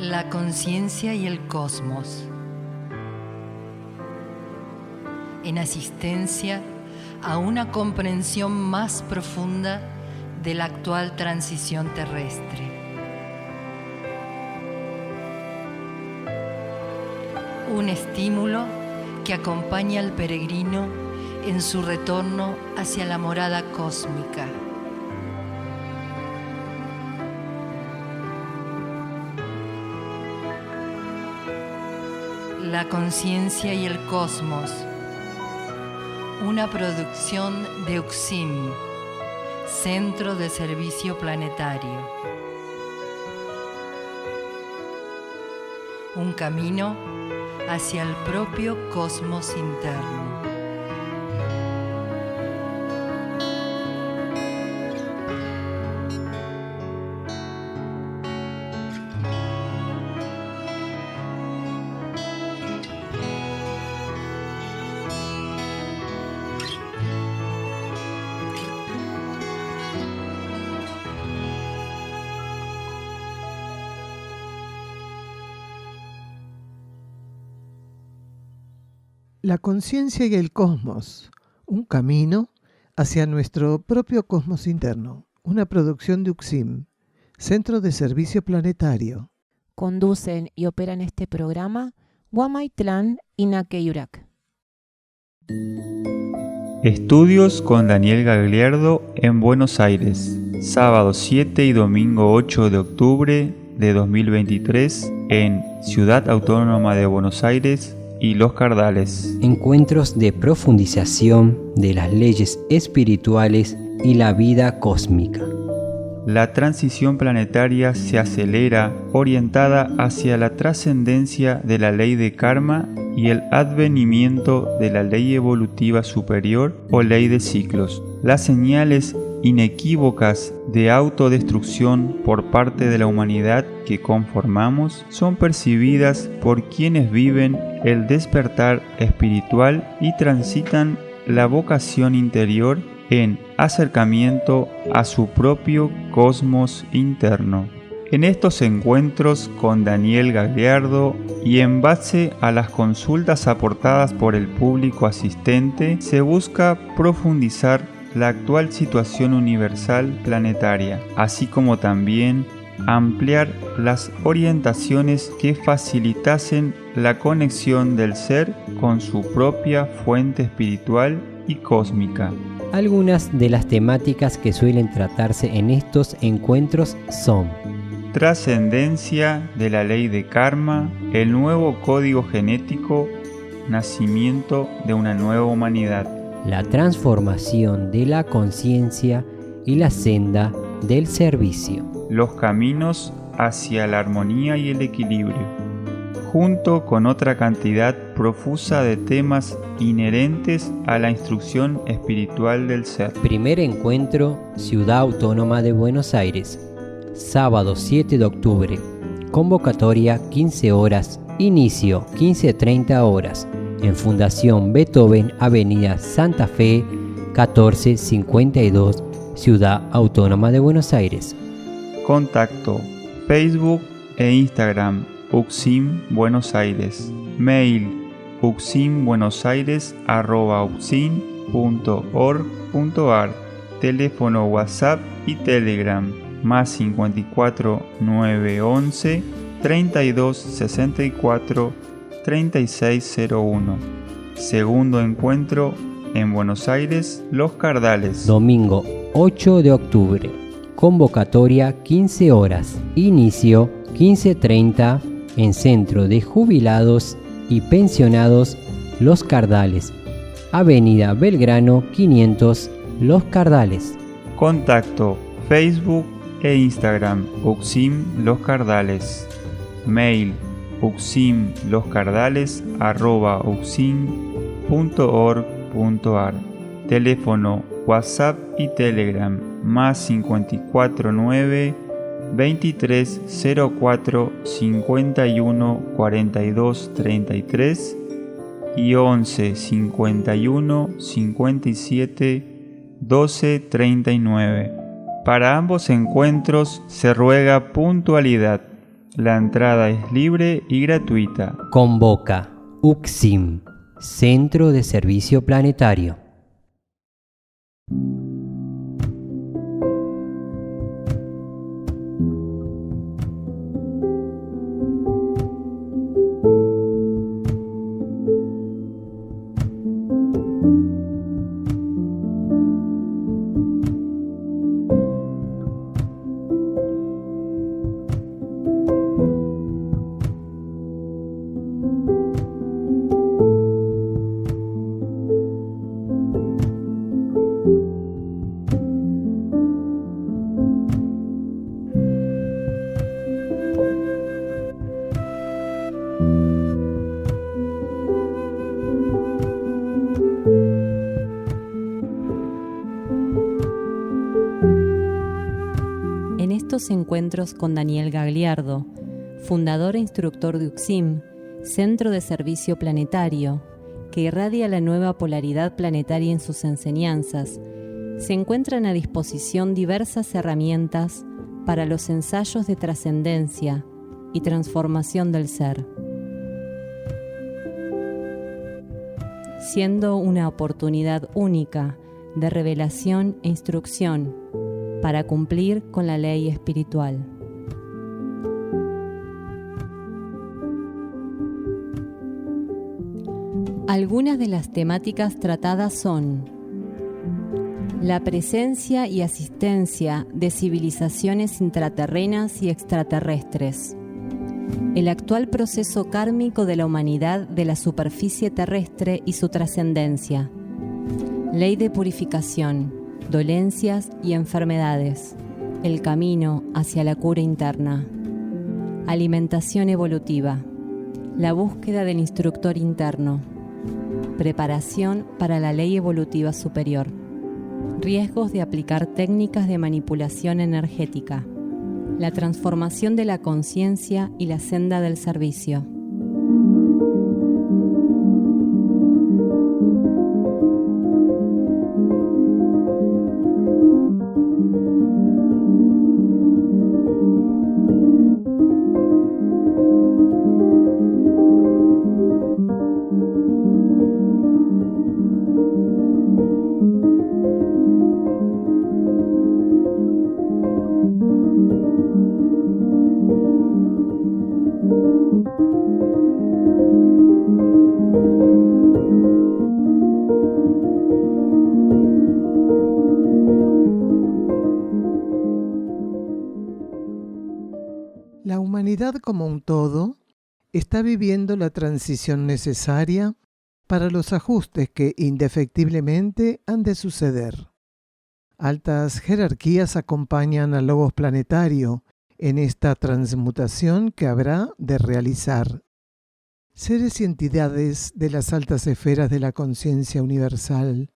La conciencia y el cosmos. En asistencia a una comprensión más profunda de la actual transición terrestre. Un estímulo que acompaña al peregrino en su retorno hacia la morada cósmica. La conciencia y el cosmos. Una producción de UCSIM, Centro de Servicio Planetario. Un camino hacia el propio cosmos interno. La conciencia y el cosmos, un camino hacia nuestro propio cosmos interno, una producción de UCSIM, Centro de Servicio Planetario. Conducen y operan este programa Guamaitlán y Naqueyurac. Estudios con Daniel Gagliardo en Buenos Aires, sábado 7 y domingo 8 de octubre de 2023 en Ciudad Autónoma de Buenos Aires y Los Cardales. Encuentros de profundización de las leyes espirituales y la vida cósmica. La transición planetaria se acelera, orientada hacia la trascendencia de la ley de karma y el advenimiento de la ley evolutiva superior o ley de ciclos. Las señales inequívocas de autodestrucción por parte de la humanidad que conformamos son percibidas por quienes viven el despertar espiritual y transitan la vocación interior en acercamiento a su propio cosmos interno. En estos encuentros con Daniel Gagliardo y en base a las consultas aportadas por el público asistente, se busca profundizar la actual situación universal planetaria, así como también ampliar las orientaciones que facilitasen la conexión del ser con su propia fuente espiritual y cósmica. Algunas de las temáticas que suelen tratarse en estos encuentros son: trascendencia de la ley de karma, el nuevo código genético, nacimiento de una nueva humanidad, la transformación de la conciencia y la senda del servicio, los caminos hacia la armonía y el equilibrio, junto con otra cantidad profusa de temas inherentes a la instrucción espiritual del ser. Primer encuentro, Ciudad Autónoma de Buenos Aires, sábado 7 de octubre, convocatoria 15 horas, inicio 15:30 horas, en Fundación Beethoven, Avenida Santa Fe, 1452, Ciudad Autónoma de Buenos Aires. Contacto: Facebook e Instagram, UCSIM Buenos Aires. Mail: ucsimbuenosaires@ucsim.org.ar. Teléfono WhatsApp y Telegram: más 54 911 32 64 3601. Segundo encuentro en Buenos Aires, Los Cardales. Domingo 8 de octubre. Convocatoria 15 horas. Inicio 15:30 en Centro de Jubilados y Pensionados Los Cardales. Avenida Belgrano 500, Los Cardales. Contacto: Facebook e Instagram, UCSIM Los Cardales. Mail: ucsimloscardales@ucsim.org.ar. Teléfono, WhatsApp y Telegram: más 54 9 23 04 51 42 33 y 11 51 57 12 39. Para ambos encuentros se ruega puntualidad. La entrada es libre y gratuita. Convoca UCSIM, Centro de Servicio Planetario. En estos encuentros con Daniel Gagliardo, fundador e instructor de UCSIM, Centro de Servicio Planetario, que irradia la nueva polaridad planetaria en sus enseñanzas, se encuentran a disposición diversas herramientas para los ensayos de trascendencia y transformación del ser, siendo una oportunidad única de revelación e instrucción para cumplir con la ley espiritual. Algunas de las temáticas tratadas son la presencia y asistencia de civilizaciones intraterrenas y extraterrestres, el actual proceso kármico de la humanidad de la superficie terrestre y su trascendencia, ley de purificación, dolencias y enfermedades, el camino hacia la cura interna, alimentación evolutiva, la búsqueda del instructor interno, preparación para la ley evolutiva superior, riesgos de aplicar técnicas de manipulación energética, la transformación de la conciencia y la senda del servicio. La humanidad como un todo está viviendo la transición necesaria para los ajustes que indefectiblemente han de suceder. Altas jerarquías acompañan al logos planetario en esta transmutación que habrá de realizar. Seres y entidades de las altas esferas de la conciencia universal,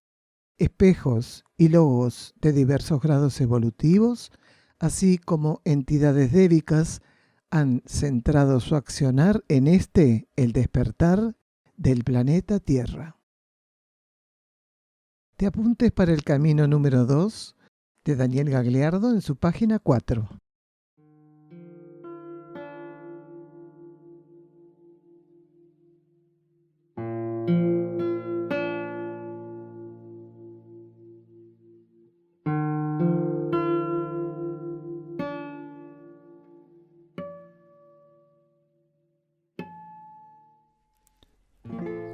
espejos y logos de diversos grados evolutivos, así como entidades débicas, han centrado su accionar en el despertar del planeta Tierra. Te apuntes para el camino número 2 de Daniel Gagliardo en su página 4.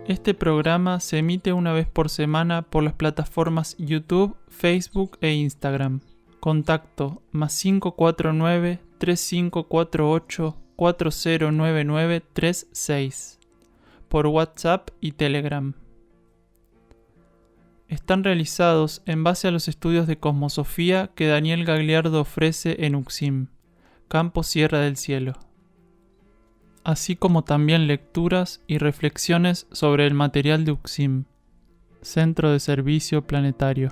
Este programa se emite una vez por semana por las plataformas YouTube, Facebook e Instagram. Contacto +549 3548 409936 por WhatsApp y Telegram. Están realizados en base a los estudios de cosmosofía que Daniel Gagliardo ofrece en UCSIM, Campo Sierra del Cielo, así como también lecturas y reflexiones sobre el material de UCSIM, Centro de Servicio Planetario.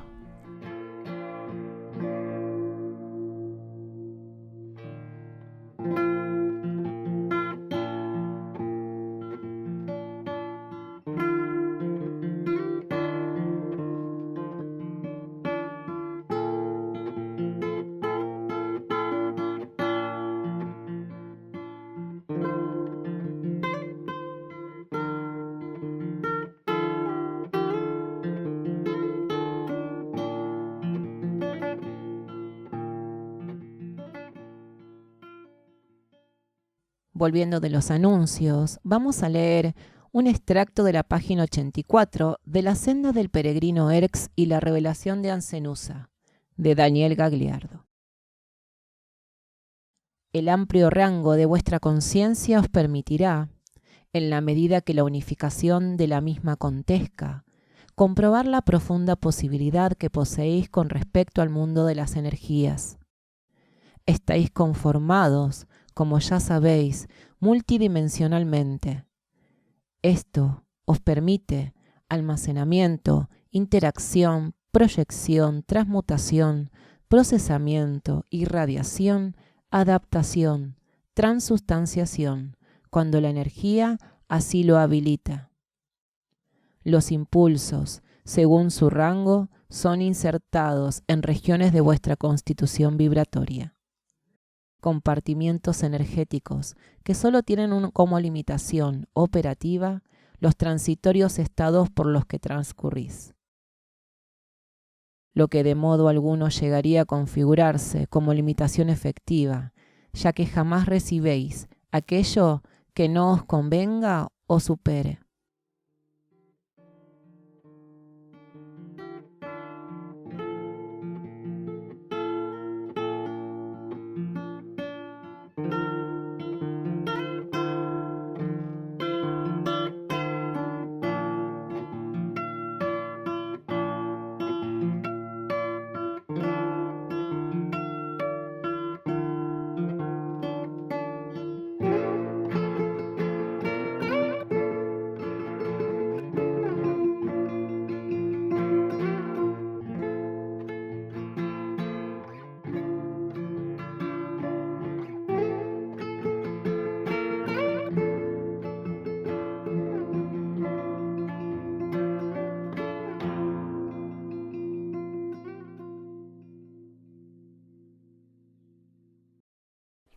Volviendo de los anuncios, vamos a leer un extracto de la página 84 de La senda del peregrino Erx y la revelación de Ancenusa, de Daniel Gagliardo. El amplio rango de vuestra conciencia os permitirá, en la medida que la unificación de la misma acontezca, comprobar la profunda posibilidad que poseéis con respecto al mundo de las energías. Estáis conformados, como ya sabéis, multidimensionalmente. Esto os permite almacenamiento, interacción, proyección, transmutación, procesamiento, irradiación, adaptación, transustanciación, cuando la energía así lo habilita. Los impulsos, según su rango, son insertados en regiones de vuestra constitución vibratoria. Compartimientos energéticos que solo tienen como limitación operativa los transitorios estados por los que transcurrís. Lo que de modo alguno llegaría a configurarse como limitación efectiva, ya que jamás recibéis aquello que no os convenga o supere.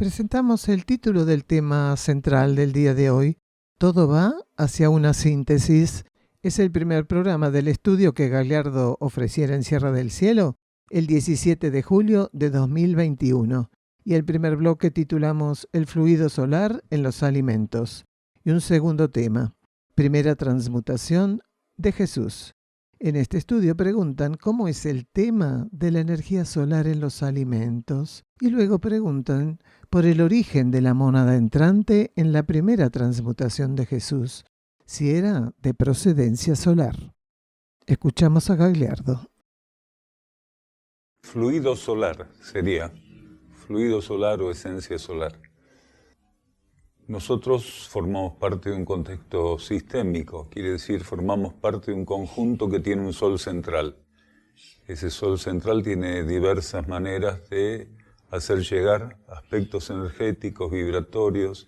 Presentamos el título del tema central del día de hoy. Todo va hacia una síntesis. Es el primer programa del estudio que Gagliardo ofreciera en Sierra del Cielo el 17 de julio de 2021. Y el primer bloque titulamos El fluido solar en los alimentos. Y un segundo tema, primera transmutación de Jesús. En este estudio preguntan cómo es el tema de la energía solar en los alimentos y luego preguntan por el origen de la mónada entrante en la primera transmutación de Jesús, si era de procedencia solar. Escuchamos a Gagliardo. Fluido solar sería, fluido solar o esencia solar. Nosotros formamos parte de un contexto sistémico, quiere decir formamos parte de un conjunto que tiene un sol central. Ese sol central tiene diversas maneras de hacer llegar aspectos energéticos, vibratorios,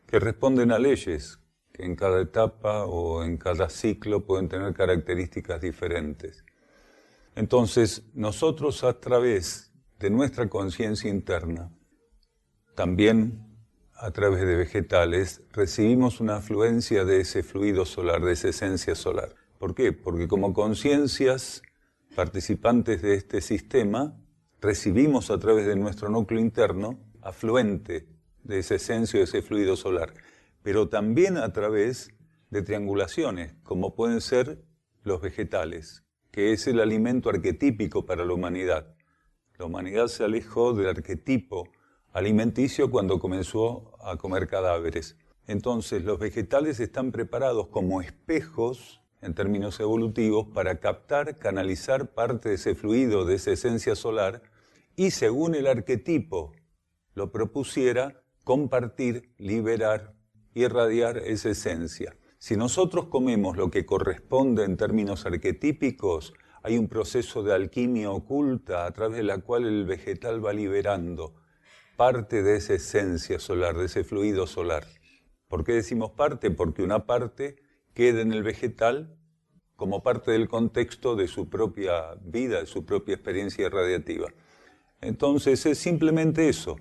que responden a leyes, que en cada etapa o en cada ciclo pueden tener características diferentes. Entonces, nosotros a través de nuestra conciencia interna, también a través de vegetales, recibimos una afluencia de ese fluido solar, de esa esencia solar. ¿Por qué? Porque como conciencias participantes de este sistema, recibimos a través de nuestro núcleo interno afluente de esa esencia, de ese fluido solar, pero también a través de triangulaciones, como pueden ser los vegetales, que es el alimento arquetípico para la humanidad. La humanidad se alejó del arquetipo alimenticio cuando comenzó a comer cadáveres. Entonces, los vegetales están preparados como espejos, en términos evolutivos, para captar, canalizar parte de ese fluido, de esa esencia solar, y según el arquetipo lo propusiera, compartir, liberar, irradiar esa esencia. Si nosotros comemos lo que corresponde en términos arquetípicos, hay un proceso de alquimia oculta a través de la cual el vegetal va liberando parte de esa esencia solar, de ese fluido solar. ¿Por qué decimos parte? Porque una parte queda en el vegetal como parte del contexto de su propia vida, de su propia experiencia irradiativa. Entonces es simplemente eso.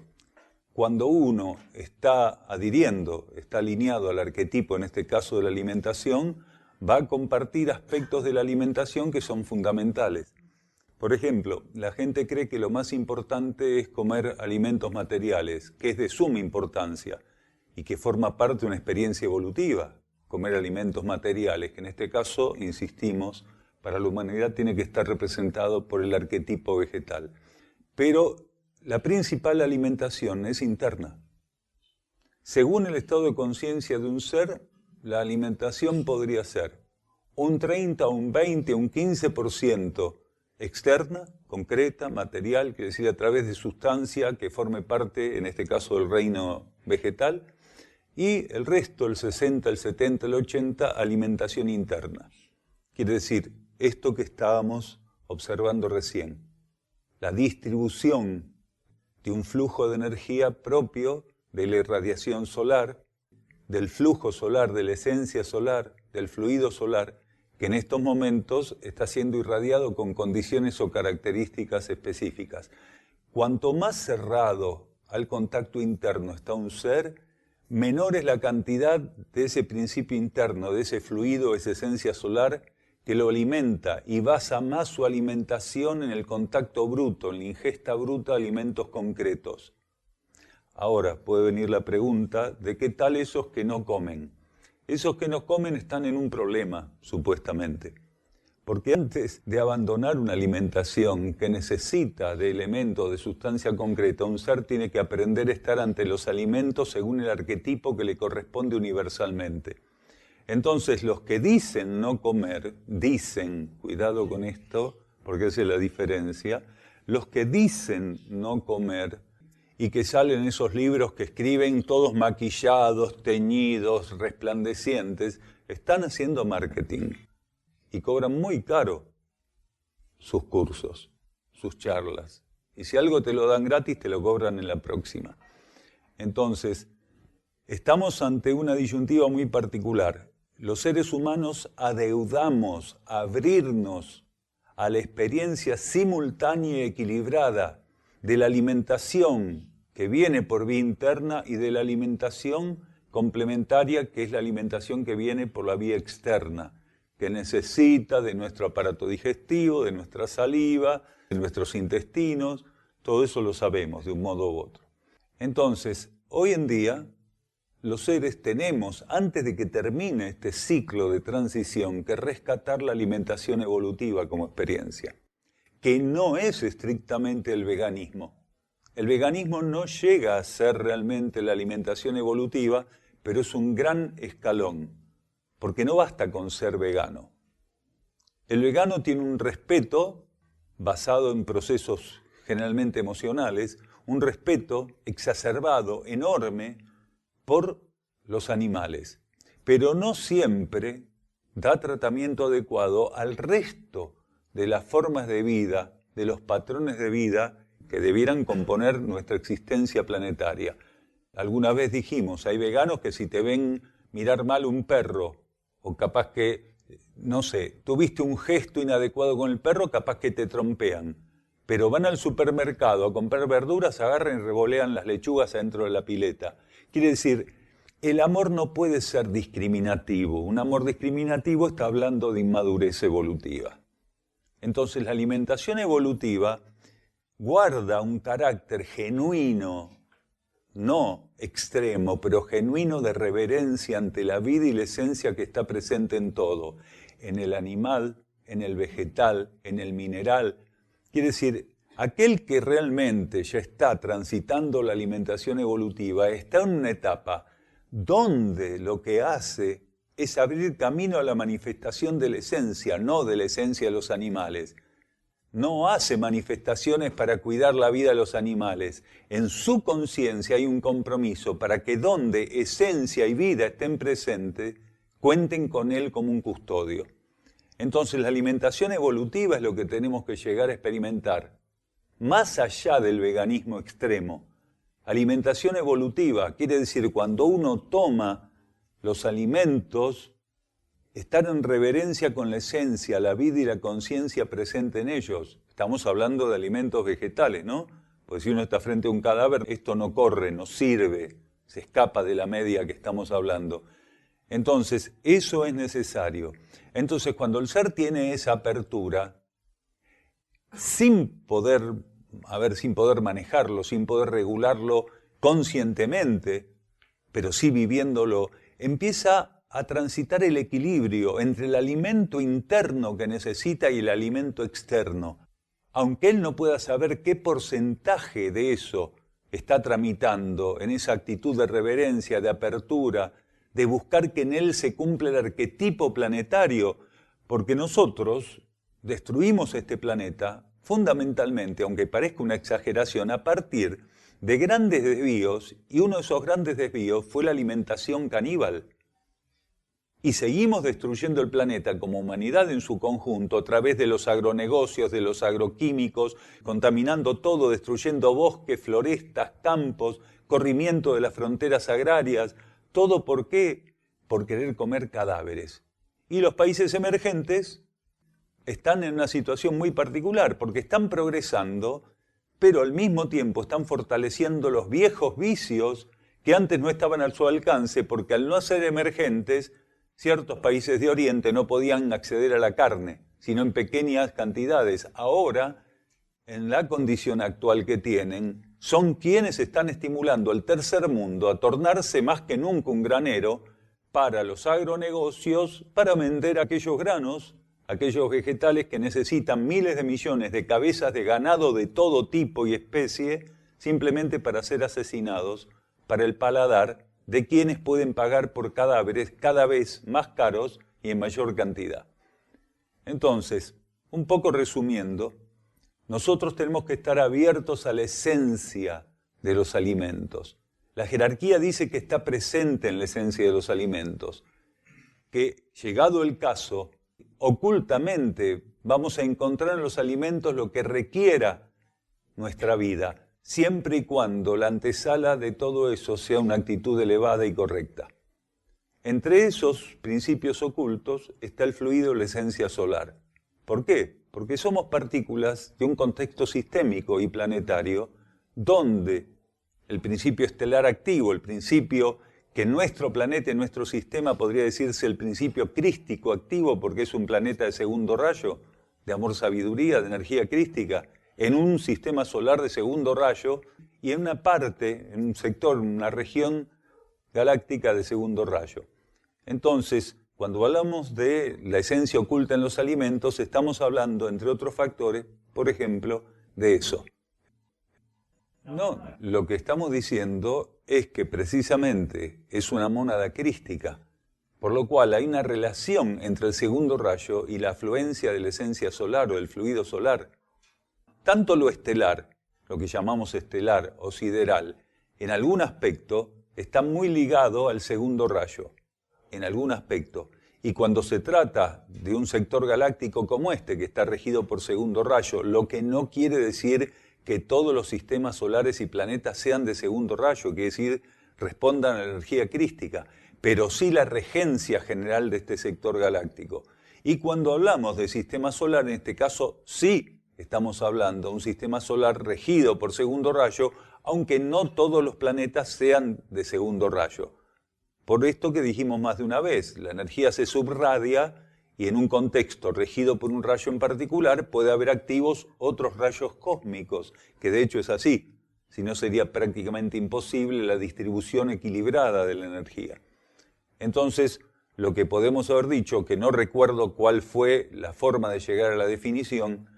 Cuando uno está adhiriendo, está alineado al arquetipo, en este caso de la alimentación, va a compartir aspectos de la alimentación que son fundamentales. Por ejemplo, la gente cree que lo más importante es comer alimentos materiales, que es de suma importancia. y que forma parte de una experiencia evolutiva, comer alimentos materiales, que en este caso, insistimos, para la humanidad tiene que estar representado por el arquetipo vegetal. Pero la principal alimentación es interna. Según el estado de conciencia de un ser, la alimentación podría ser un 30, un 20, un 15% externa, concreta, material, quiere decir a través de sustancia que forme parte, en este caso, del reino vegetal, y el resto, el 60, el 70, el 80, alimentación interna. Quiere decir, esto que estábamos observando recién, la distribución de un flujo de energía propio de la irradiación solar, del flujo solar, de la esencia solar, del fluido solar, que en estos momentos está siendo irradiado con condiciones o características específicas. Cuanto más cerrado al contacto interno está un ser, menor es la cantidad de ese principio interno, de ese fluido, esa esencia solar, que lo alimenta y basa más su alimentación en el contacto bruto, en la ingesta bruta de alimentos concretos. Ahora puede venir la pregunta de qué tal esos que no comen. Esos que no comen están en un problema, supuestamente. Porque antes de abandonar una alimentación que necesita de elementos, de sustancia concreta, un ser tiene que aprender a estar ante los alimentos según el arquetipo que le corresponde universalmente. Entonces, los que dicen no comer, dicen, cuidado con esto, porque esa es la diferencia, los que dicen no comer y que salen esos libros que escriben todos maquillados, teñidos, resplandecientes, están haciendo marketing y cobran muy caro sus cursos, sus charlas. Y si algo te lo dan gratis, te lo cobran en la próxima. Entonces, estamos ante una disyuntiva muy particular. Los seres humanos adeudamos a abrirnos a la experiencia simultánea y equilibrada de la alimentación que viene por vía interna y de la alimentación complementaria, que es la alimentación que viene por la vía externa, que necesita de nuestro aparato digestivo, de nuestra saliva, de nuestros intestinos, todo eso lo sabemos de un modo u otro. Entonces, hoy en día, los seres tenemos, antes de que termine este ciclo de transición, que rescatar la alimentación evolutiva como experiencia, que no es estrictamente el veganismo. El veganismo no llega a ser realmente la alimentación evolutiva, pero es un gran escalón, porque no basta con ser vegano. El vegano tiene un respeto basado en procesos generalmente emocionales, un respeto exacerbado, enorme, por los animales, pero no siempre da tratamiento adecuado al resto de las formas de vida, de los patrones de vida que debieran componer nuestra existencia planetaria. Alguna vez dijimos, hay veganos que si te ven mirar mal un perro, o capaz que, no sé, tuviste un gesto inadecuado con el perro, capaz que te trompean, pero van al supermercado a comprar verduras, agarran y revolean las lechugas adentro de la pileta. Quiere decir, el amor no puede ser discriminativo. Un amor discriminativo está hablando de inmadurez evolutiva. Entonces la alimentación evolutiva guarda un carácter genuino, no extremo, pero genuino de reverencia ante la vida y la esencia que está presente en todo, en el animal, en el vegetal, en el mineral. Quiere decir, aquel que realmente ya está transitando la alimentación evolutiva está en una etapa donde lo que hace es abrir camino a la manifestación de la esencia, no de la esencia de los animales. No hace manifestaciones para cuidar la vida de los animales. En su conciencia hay un compromiso para que donde esencia y vida estén presentes, cuenten con él como un custodio. Entonces la alimentación evolutiva es lo que tenemos que llegar a experimentar. Más allá del veganismo extremo, alimentación evolutiva quiere decir cuando uno toma los alimentos, estar en reverencia con la esencia, la vida y la conciencia presente en ellos. Estamos hablando de alimentos vegetales, ¿no? Porque si uno está frente a un cadáver, esto no corre, no sirve, se escapa de la media que estamos hablando. Entonces, eso es necesario. Entonces, cuando el ser tiene esa apertura, sin poder manejarlo, sin poder regularlo conscientemente, pero sí viviéndolo, empieza a transitar el equilibrio entre el alimento interno que necesita y el alimento externo. Aunque él no pueda saber qué porcentaje de eso está tramitando en esa actitud de reverencia, de apertura, de buscar que en él se cumpla el arquetipo planetario, porque nosotros destruimos este planeta fundamentalmente, aunque parezca una exageración, a partir de grandes desvíos, y uno de esos grandes desvíos fue la alimentación caníbal. Y seguimos destruyendo el planeta como humanidad en su conjunto a través de los agronegocios, de los agroquímicos, contaminando todo, destruyendo bosques, florestas, campos, corrimiento de las fronteras agrarias. ¿Todo por qué? Por querer comer cadáveres. Y los países emergentes están en una situación muy particular, porque están progresando, pero al mismo tiempo están fortaleciendo los viejos vicios que antes no estaban a su alcance, porque al no ser emergentes, ciertos países de Oriente no podían acceder a la carne, sino en pequeñas cantidades. Ahora, en la condición actual que tienen, son quienes están estimulando al tercer mundo a tornarse más que nunca un granero para los agronegocios, para vender aquellos granos, aquellos vegetales que necesitan miles de millones de cabezas de ganado de todo tipo y especie, simplemente para ser asesinados, para el paladar de quienes pueden pagar por cadáveres cada vez más caros y en mayor cantidad. Entonces, un poco resumiendo, nosotros tenemos que estar abiertos a la esencia de los alimentos. La jerarquía dice que está presente en la esencia de los alimentos, que llegado el caso, ocultamente vamos a encontrar en los alimentos lo que requiera nuestra vida, siempre y cuando la antesala de todo eso sea una actitud elevada y correcta. Entre esos principios ocultos está el fluido de la esencia solar. ¿Por qué? Porque somos partículas de un contexto sistémico y planetario donde el principio estelar activo, el principio que en nuestro planeta, en nuestro sistema, podría decirse el principio crístico activo, porque es un planeta de segundo rayo, de amor-sabiduría, de energía crística, en un sistema solar de segundo rayo y en una parte, en un sector, una región galáctica de segundo rayo. Entonces, cuando hablamos de la esencia oculta en los alimentos, estamos hablando, entre otros factores, por ejemplo, de eso. No, lo que estamos diciendo es que precisamente es una mónada crística, por lo cual hay una relación entre el segundo rayo y la afluencia de la esencia solar o el fluido solar. Tanto lo estelar, lo que llamamos estelar o sideral, en algún aspecto está muy ligado al segundo rayo, en algún aspecto. Y cuando se trata de un sector galáctico como este, que está regido por segundo rayo, lo que no quiere decir que todos los sistemas solares y planetas sean de segundo rayo, quiere decir, respondan a la energía crística, pero sí la regencia general de este sector galáctico. Y cuando hablamos de sistema solar, en este caso sí estamos hablando de un sistema solar regido por segundo rayo, aunque no todos los planetas sean de segundo rayo. Por esto que dijimos más de una vez, la energía se subradia y en un contexto regido por un rayo en particular puede haber activos otros rayos cósmicos, que de hecho es así, si no sería prácticamente imposible la distribución equilibrada de la energía. Entonces, lo que podemos haber dicho, que no recuerdo cuál fue la forma de llegar a la definición,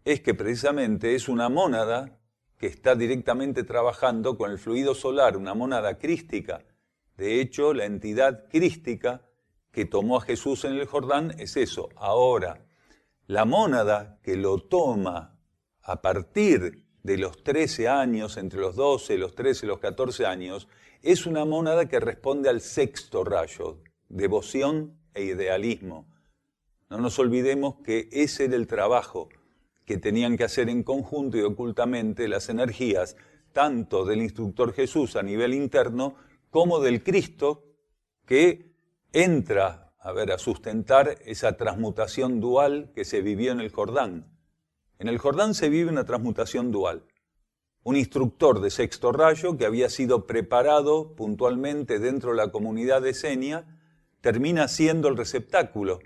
es que precisamente es una mónada que está directamente trabajando con el fluido solar, una mónada crística. De hecho, la entidad crística que tomó a Jesús en el Jordán es eso. Ahora, la mónada que lo toma a partir de los 13 años, entre los 12, los 13, los 14 años, es una mónada que responde al sexto rayo, devoción e idealismo. No nos olvidemos que ese era el trabajo que tenían que hacer en conjunto y ocultamente las energías, tanto del instructor Jesús a nivel interno, como del Cristo que entra a sustentar esa transmutación dual que se vivió en el Jordán. En el Jordán se vive una transmutación dual. Un instructor de sexto rayo que había sido preparado puntualmente dentro de la comunidad de Senia, termina siendo el receptáculo.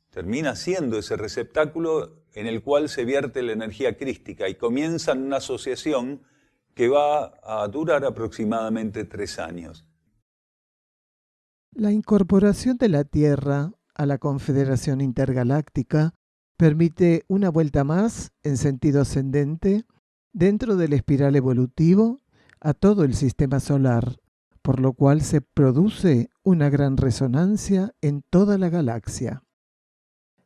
Termina siendo ese receptáculo en el cual se vierte la energía crística y comienza una asociación que va a durar aproximadamente 3 años. La incorporación de la Tierra a la Confederación Intergaláctica permite una vuelta más en sentido ascendente dentro del espiral evolutivo a todo el sistema solar, por lo cual se produce una gran resonancia en toda la galaxia.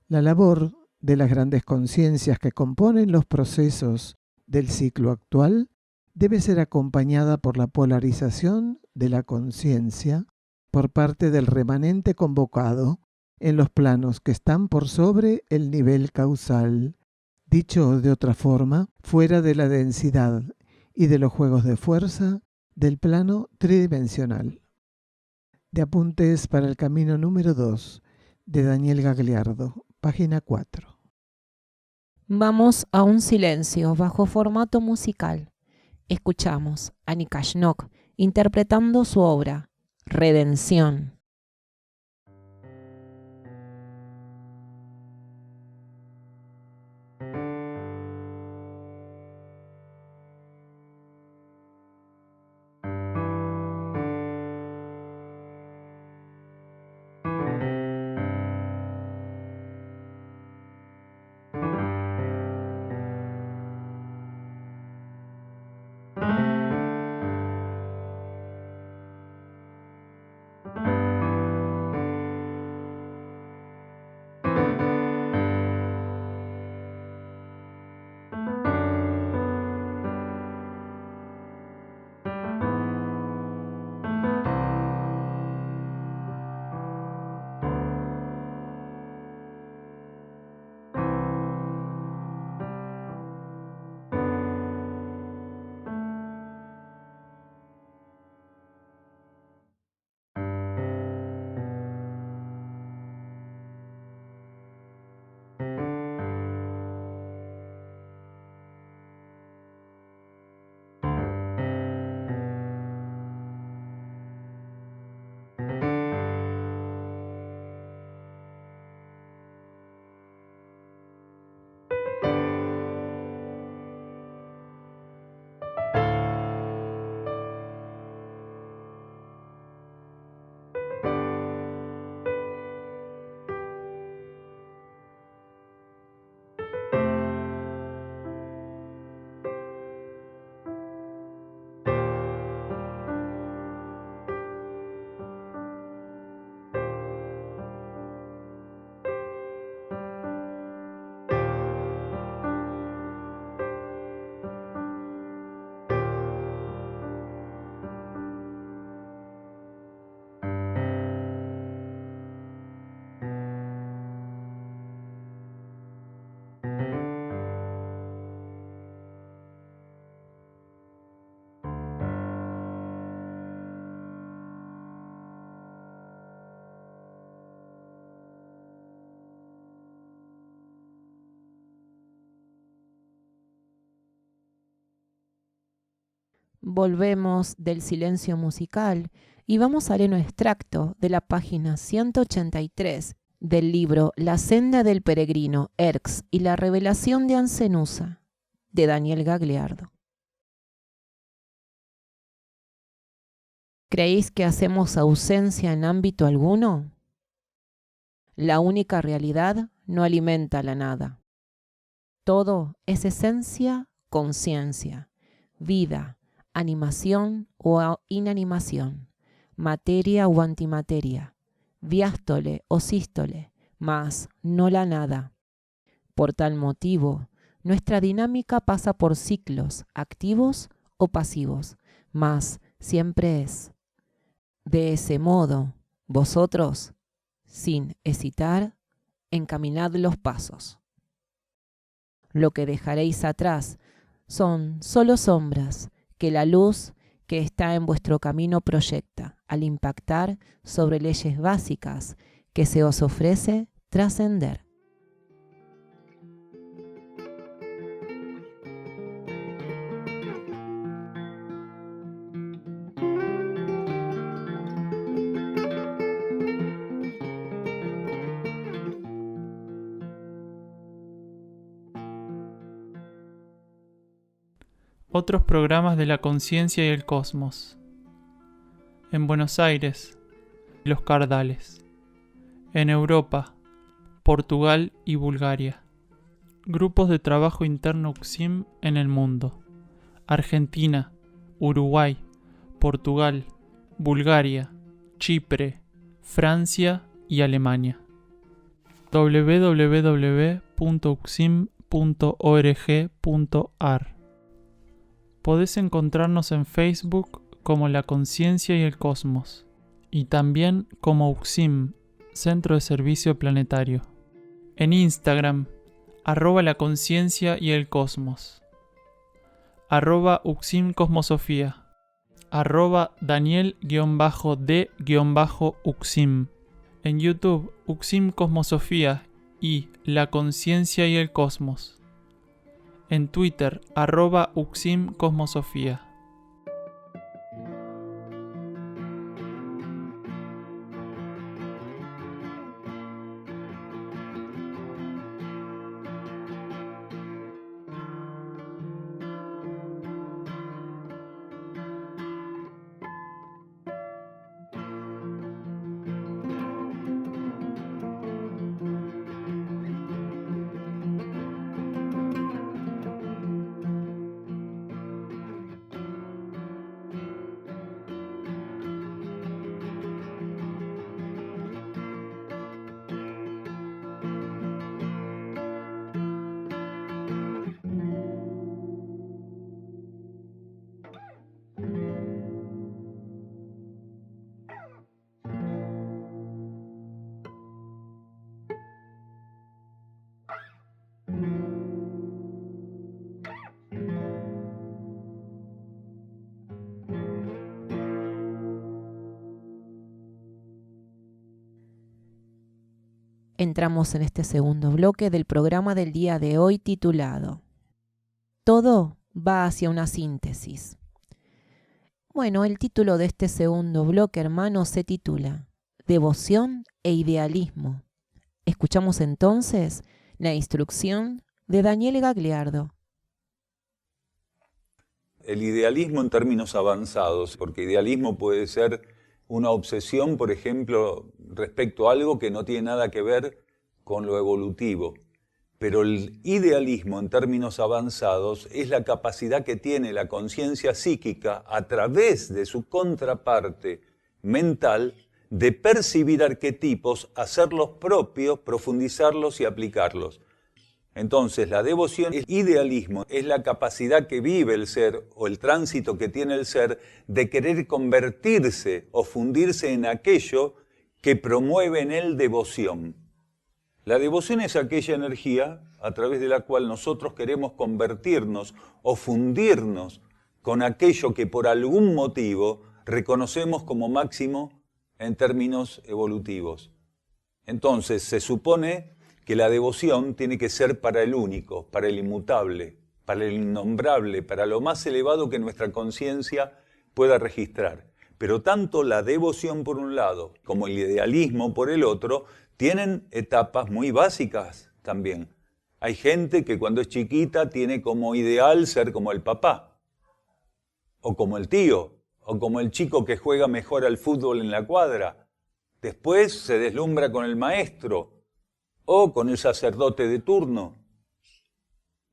La labor de las grandes conciencias que componen los procesos del ciclo actual debe ser acompañada por la polarización de la conciencia por parte del remanente convocado en los planos que están por sobre el nivel causal, dicho de otra forma, fuera de la densidad y de los juegos de fuerza del plano tridimensional. De apuntes para el camino número 2, de Daniel Gagliardo, página 4. Vamos a un silencio bajo formato musical. Escuchamos a Nikashnok interpretando su obra, Redención. Volvemos del silencio musical y vamos a leer un extracto de la página 183 del libro La senda del peregrino, Erx y la revelación de Ancenusa, de Daniel Gagliardo. ¿Creéis que hacemos ausencia en ámbito alguno? La única realidad no alimenta la nada. Todo es esencia, conciencia, vida, animación o inanimación, materia o antimateria, diástole o sístole, mas no la nada. Por tal motivo, nuestra dinámica pasa por ciclos activos o pasivos, mas siempre es. De ese modo, vosotros, sin hesitar, encaminad los pasos. Lo que dejaréis atrás son solo sombras que la luz que está en vuestro camino proyecta al impactar sobre leyes básicas que se os ofrece trascender. Otros programas de la conciencia y el cosmos. En Buenos Aires, los Cardales. En Europa, Portugal y Bulgaria. Grupos de trabajo interno UCSIM en el mundo. Argentina, Uruguay, Portugal, Bulgaria, Chipre, Francia y Alemania. www.ucsim.org.ar. Podés encontrarnos en Facebook como La Conciencia y el Cosmos y también como UCSIM, Centro de Servicio Planetario. En Instagram, @La Conciencia y el Cosmos, @UCSIM Cosmosofía, @Daniel_D_UCSIM. En YouTube, UCSIM Cosmosofía y La Conciencia y el Cosmos. En Twitter, @UCSIM Cosmosofía. Entramos en este segundo bloque del programa del día de hoy titulado Todo va hacia una síntesis. Bueno, el título de este segundo bloque, hermanos, se titula Devoción e Idealismo. Escuchamos entonces la instrucción de Daniel Gagliardo. El idealismo en términos avanzados, porque idealismo puede ser una obsesión, por ejemplo, respecto a algo que no tiene nada que ver con lo evolutivo. Pero el idealismo en términos avanzados es la capacidad que tiene la conciencia psíquica a través de su contraparte mental de percibir arquetipos, hacerlos propios, profundizarlos y aplicarlos. Entonces, la devoción, el idealismo, es la capacidad que vive el ser o el tránsito que tiene el ser de querer convertirse o fundirse en aquello que promueve en él devoción. La devoción es aquella energía a través de la cual nosotros queremos convertirnos o fundirnos con aquello que por algún motivo reconocemos como máximo en términos evolutivos. Entonces, se supone que la devoción tiene que ser para el único, para el inmutable, para el innombrable, para lo más elevado que nuestra conciencia pueda registrar. Pero tanto la devoción por un lado como el idealismo por el otro tienen etapas muy básicas también. Hay gente que cuando es chiquita tiene como ideal ser como el papá, o como el tío, o como el chico que juega mejor al fútbol en la cuadra. Después se deslumbra con el maestro, o con el sacerdote de turno.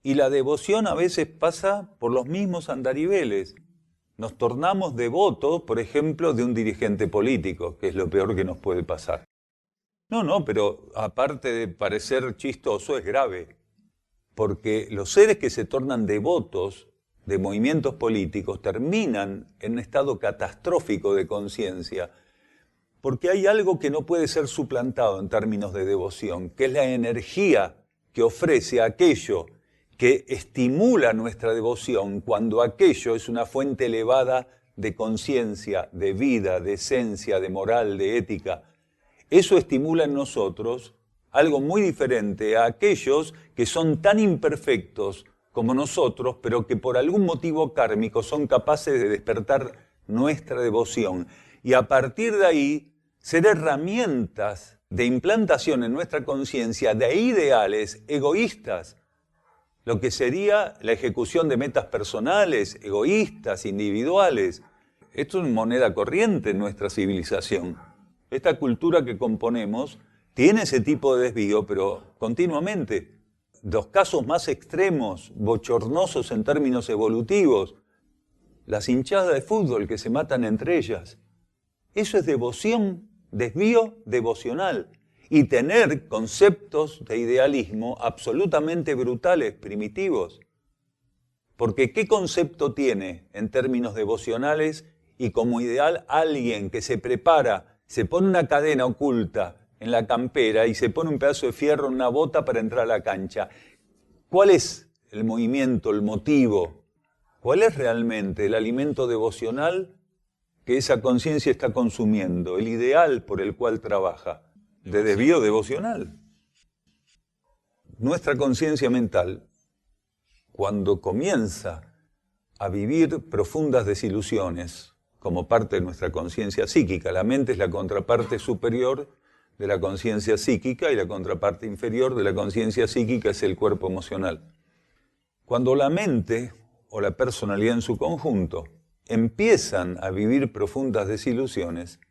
Y la devoción a veces pasa por los mismos andariveles. Nos tornamos devotos, por ejemplo, de un dirigente político, que es lo peor que nos puede pasar. No, pero aparte de parecer chistoso, es grave. Porque los seres que se tornan devotos de movimientos políticos terminan en un estado catastrófico de conciencia, porque hay algo que no puede ser suplantado en términos de devoción, que es la energía que ofrece aquello que estimula nuestra devoción cuando aquello es una fuente elevada de conciencia, de vida, de esencia, de moral, de ética. Eso estimula en nosotros algo muy diferente a aquellos que son tan imperfectos como nosotros, pero que por algún motivo kármico son capaces de despertar nuestra devoción. Y a partir de ahí, ser herramientas de implantación en nuestra conciencia de ideales egoístas, lo que sería la ejecución de metas personales, egoístas, individuales. Esto es moneda corriente en nuestra civilización. Esta cultura que componemos tiene ese tipo de desvío, pero continuamente. Los casos más extremos, bochornosos en términos evolutivos, las hinchadas de fútbol que se matan entre ellas. Eso es devoción, desvío devocional. Y tener conceptos de idealismo absolutamente brutales, primitivos. Porque ¿qué concepto tiene en términos devocionales y como ideal alguien que se prepara, se pone una cadena oculta en la campera y se pone un pedazo de fierro en una bota para entrar a la cancha? ¿Cuál es el movimiento, el motivo? ¿Cuál es realmente el alimento devocional que esa conciencia está consumiendo? El ideal por el cual trabaja, de desvío devocional. Nuestra conciencia mental, cuando comienza a vivir profundas desilusiones como parte de nuestra conciencia psíquica, la mente es la contraparte superior de la conciencia psíquica y la contraparte inferior de la conciencia psíquica es el cuerpo emocional. Cuando la mente o la personalidad en su conjunto empiezan a vivir profundas desilusiones,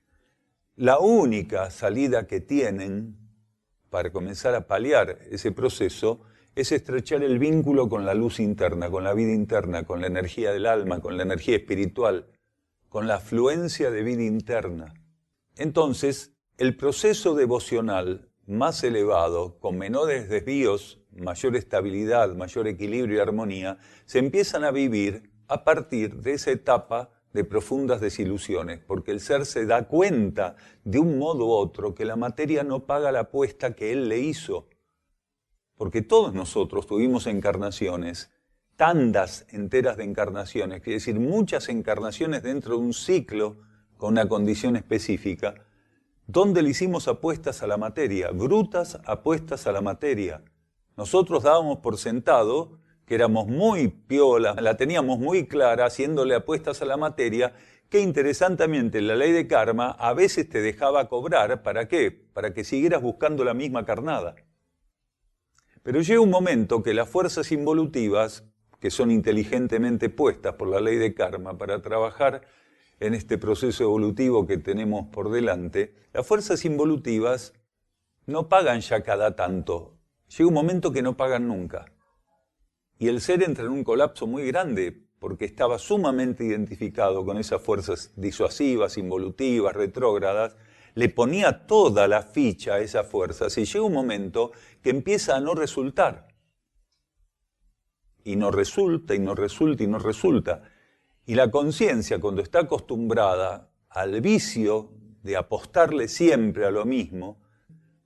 la única salida que tienen para comenzar a paliar ese proceso es estrechar el vínculo con la luz interna, con la vida interna, con la energía del alma, con la energía espiritual, con la afluencia de vida interna. Entonces, el proceso devocional más elevado, con menores desvíos, mayor estabilidad, mayor equilibrio y armonía, se empiezan a vivir a partir de esa etapa de profundas desilusiones, porque el ser se da cuenta de un modo u otro que la materia no paga la apuesta que él le hizo. Porque todos nosotros tuvimos encarnaciones, tandas enteras de encarnaciones, quiere decir muchas encarnaciones dentro de un ciclo con una condición específica, donde le hicimos apuestas a la materia, brutas apuestas a la materia. Nosotros dábamos por sentado que éramos muy piola, la teníamos muy clara, haciéndole apuestas a la materia, que interesantemente la ley de karma a veces te dejaba cobrar. ¿Para qué? Para que siguieras buscando la misma carnada. Pero llega un momento que las fuerzas involutivas, que son inteligentemente puestas por la ley de karma para trabajar en este proceso evolutivo que tenemos por delante, las fuerzas involutivas no pagan ya cada tanto. Llega un momento que no pagan nunca. Y el ser entra en un colapso muy grande porque estaba sumamente identificado con esas fuerzas disuasivas, involutivas, retrógradas, le ponía toda la ficha a esas fuerzas y llega un momento que empieza a no resultar. Y no resulta, y no resulta, y no resulta. Y la conciencia, cuando está acostumbrada al vicio de apostarle siempre a lo mismo,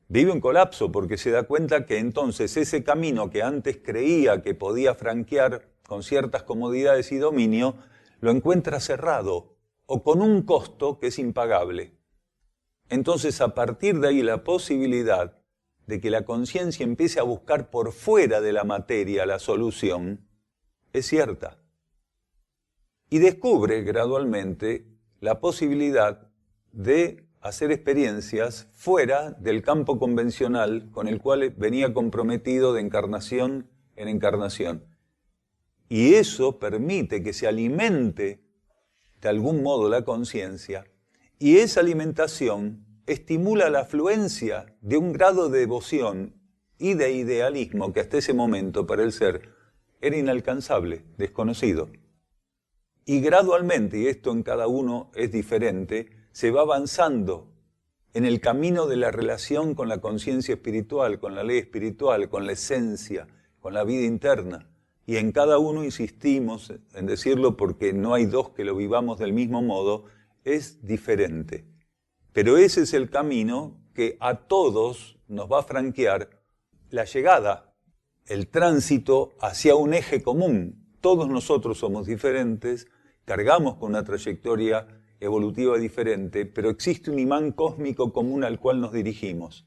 vive un colapso porque se da cuenta que entonces ese camino que antes creía que podía franquear con ciertas comodidades y dominio, lo encuentra cerrado o con un costo que es impagable. Entonces, a partir de ahí, la posibilidad de que la conciencia empiece a buscar por fuera de la materia la solución es cierta. Y descubre gradualmente la posibilidad de hacer experiencias fuera del campo convencional con el cual venía comprometido de encarnación en encarnación. Y eso permite que se alimente de algún modo la conciencia, y esa alimentación estimula la afluencia de un grado de devoción y de idealismo que hasta ese momento para el ser era inalcanzable, desconocido. Y gradualmente, y esto en cada uno es diferente, se va avanzando en el camino de la relación con la conciencia espiritual, con la ley espiritual, con la esencia, con la vida interna. Y en cada uno insistimos en decirlo porque no hay dos que lo vivamos del mismo modo, es diferente. Pero ese es el camino que a todos nos va a franquear la llegada, el tránsito hacia un eje común. Todos nosotros somos diferentes, cargamos con una trayectoria evolutiva diferente, pero existe un imán cósmico común al cual nos dirigimos.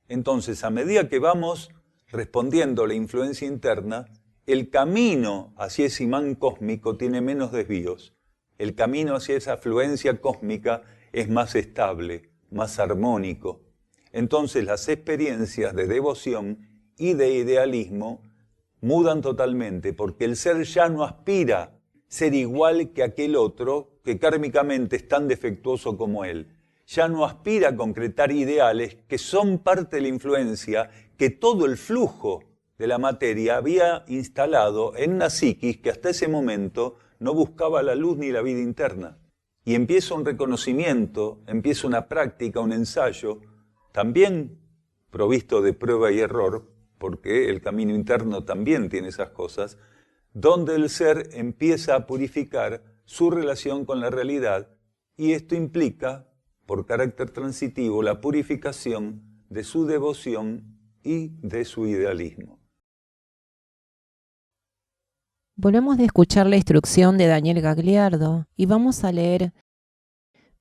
Entonces, a medida que vamos respondiendo a la influencia interna, el camino hacia ese imán cósmico tiene menos desvíos. El camino hacia esa afluencia cósmica es más estable, más armónico. Entonces, las experiencias de devoción y de idealismo mudan totalmente, porque el ser ya no aspira a ser igual que aquel otro que kármicamente es tan defectuoso como él. ya no aspira a concretar ideales que son parte de la influencia que todo el flujo de la materia había instalado en una psiquis que hasta ese momento no buscaba la luz ni la vida interna. Y empieza un reconocimiento, empieza una práctica, un ensayo, también provisto de prueba y error, porque el camino interno también tiene esas cosas, donde el ser empieza a purificar su relación con la realidad, y esto implica, por carácter transitivo, la purificación de su devoción y de su idealismo. Volvemos de escuchar la instrucción de Daniel Gagliardo y vamos a leer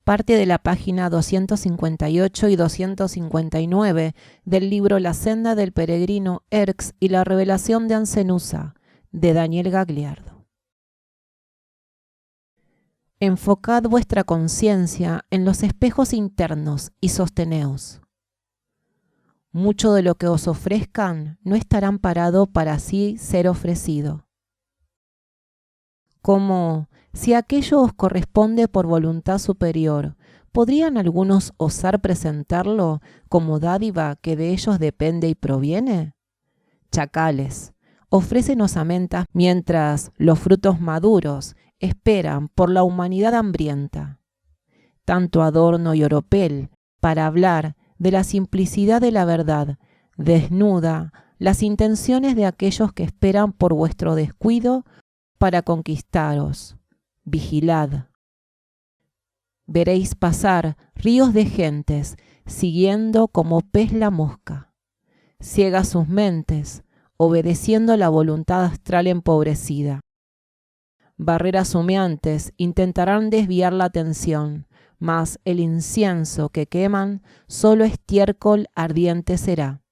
parte de la página 258 y 259 del libro La senda del peregrino Erx y la revelación de Ancenusa, de Daniel Gagliardo. Enfocad vuestra conciencia en los espejos internos y sosteneos. Mucho de lo que os ofrezcan no estará amparado para así ser ofrecido. Como, si aquello os corresponde por voluntad superior, ¿podrían algunos osar presentarlo como dádiva que de ellos depende y proviene? Chacales, ofrecen osamentas mientras los frutos maduros esperan por la humanidad hambrienta. Tanto adorno y oropel para hablar de la simplicidad de la verdad, desnuda las intenciones de aquellos que esperan por vuestro descuido para conquistaros. Vigilad. Veréis pasar ríos de gentes, siguiendo como pez la mosca. Ciegas sus mentes, obedeciendo la voluntad astral empobrecida. Barreras humeantes intentarán desviar la atención, mas el incienso que queman solo estiércol ardiente será.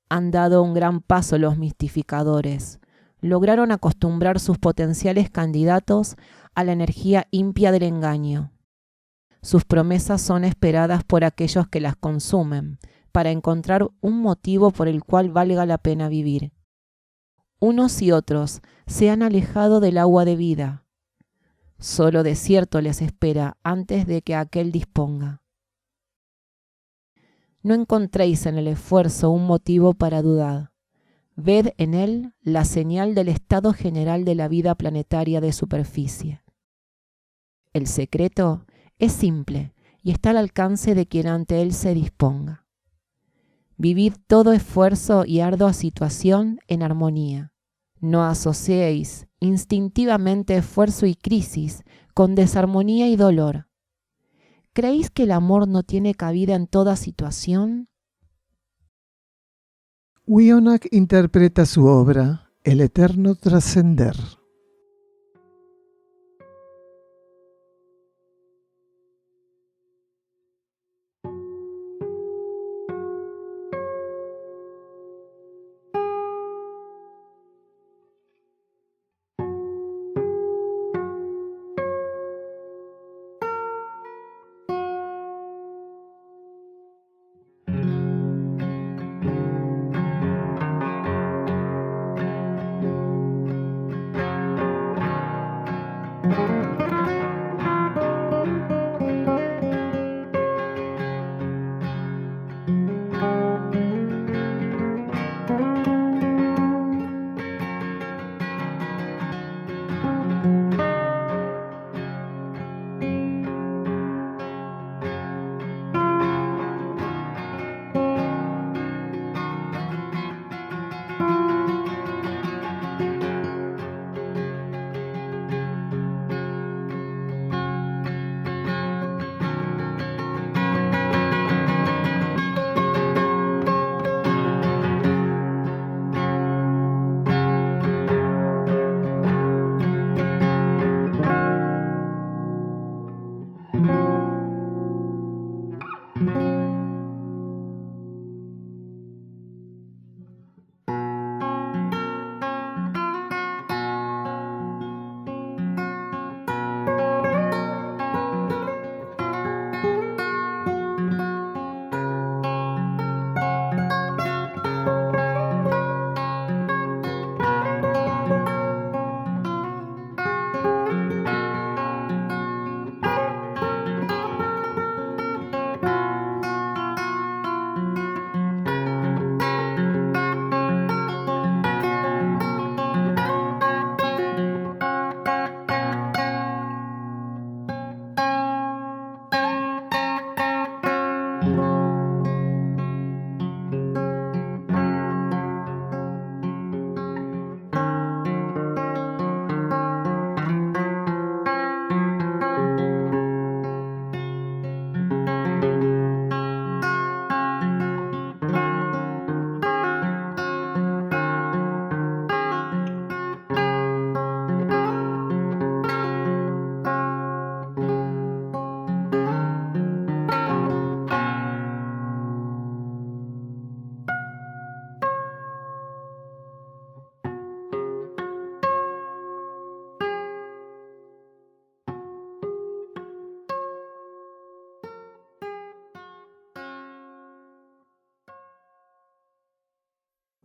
Han dado un gran paso los mistificadores. Lograron acostumbrar sus potenciales candidatos a la energía impía del engaño. Sus promesas son esperadas por aquellos que las consumen, para encontrar un motivo por el cual valga la pena vivir. Unos y otros se han alejado del agua de vida. Solo desierto les espera antes de que aquel disponga. No encontréis en el esfuerzo un motivo para dudar. Ved en él la señal del estado general de la vida planetaria de superficie. El secreto es simple y está al alcance de quien ante él se disponga. Vivid todo esfuerzo y ardua situación en armonía. No asociéis instintivamente esfuerzo y crisis con desarmonía y dolor. ¿Creéis que el amor no tiene cabida en toda situación? Wionach interpreta su obra El eterno trascender.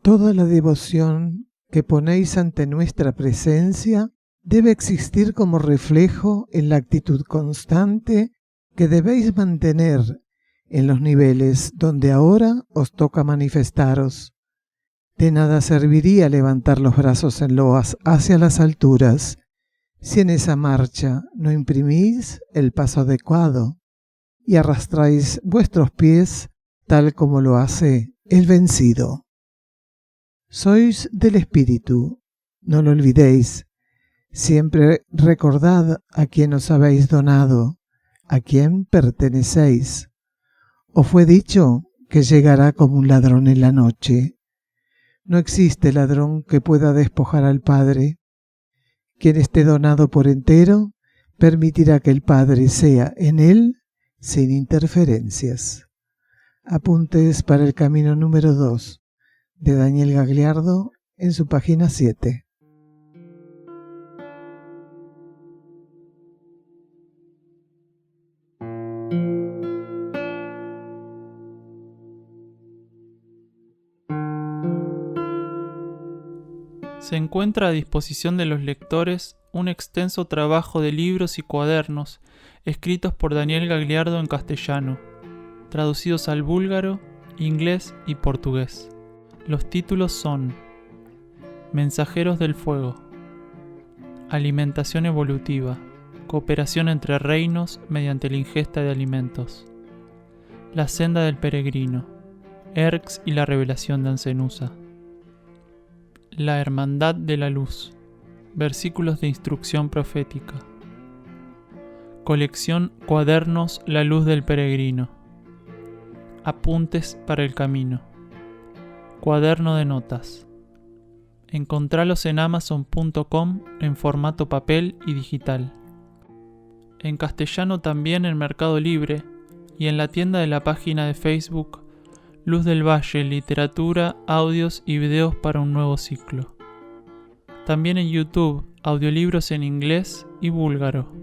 Toda la devoción que ponéis ante nuestra presencia debe existir como reflejo en la actitud constante que debéis mantener en los niveles donde ahora os toca manifestaros. De nada serviría levantar los brazos en loas hacia las alturas si en esa marcha no imprimís el paso adecuado y arrastráis vuestros pies tal como lo hace el vencido. Sois del Espíritu, no lo olvidéis. Siempre recordad a quien os habéis donado, a quien pertenecéis. Os fue dicho que llegará como un ladrón en la noche. No existe ladrón que pueda despojar al Padre. Quien esté donado por entero, permitirá que el Padre sea en él sin interferencias. Apuntes para el camino número 2 de Daniel Gagliardo en su página 7. Se encuentra a disposición de los lectores un extenso trabajo de libros y cuadernos escritos por Daniel Gagliardo en castellano, traducidos al búlgaro, inglés y portugués. Los títulos son Mensajeros del Fuego, Alimentación Evolutiva, Cooperación entre Reinos mediante la ingesta de alimentos, La Senda del Peregrino, Erx y la Revelación de Ancenusa, La Hermandad de la Luz, Versículos de Instrucción Profética, Colección Cuadernos La Luz del Peregrino, Apuntes para el Camino, Cuaderno de Notas. Encontralos en amazon.com en formato papel y digital. En castellano también en Mercado Libre y en la tienda de la página de Facebook Luz del Valle, literatura, audios y videos para un nuevo ciclo. También en YouTube, audiolibros en inglés y búlgaro.